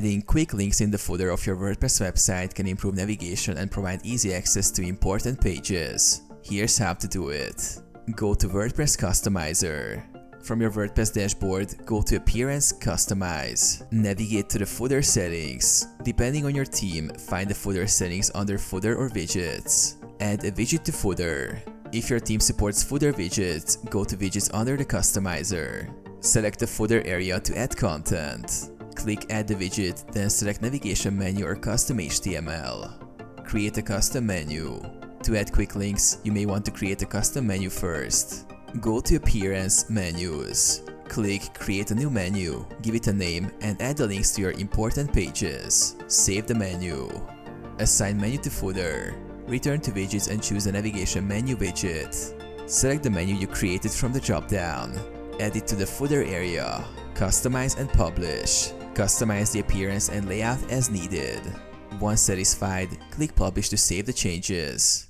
Adding quick links in the footer of your WordPress website can improve navigation and provide easy access to important pages. Here's how to do it. Go to WordPress Customizer. From your WordPress dashboard, go to Appearance, Customize. Navigate to the footer settings. Depending on your theme, find the footer settings under Footer or Widgets. Add a widget to footer. If your theme supports footer widgets, go to Widgets under the Customizer. Select the footer area to add content. Click Add the widget, then select Navigation menu or Custom HTML. Create a custom menu. To add quick links, you may want to create a custom menu first. Go to Appearance, Menus. Click Create a new menu, give it a name, and add the links to your important pages. Save the menu. Assign menu to footer. Return to Widgets and choose the Navigation menu widget. Select the menu you created from the drop-down. Add it to the footer area. Customize and publish. Customize the appearance and layout as needed. Once satisfied, click Publish to save the changes.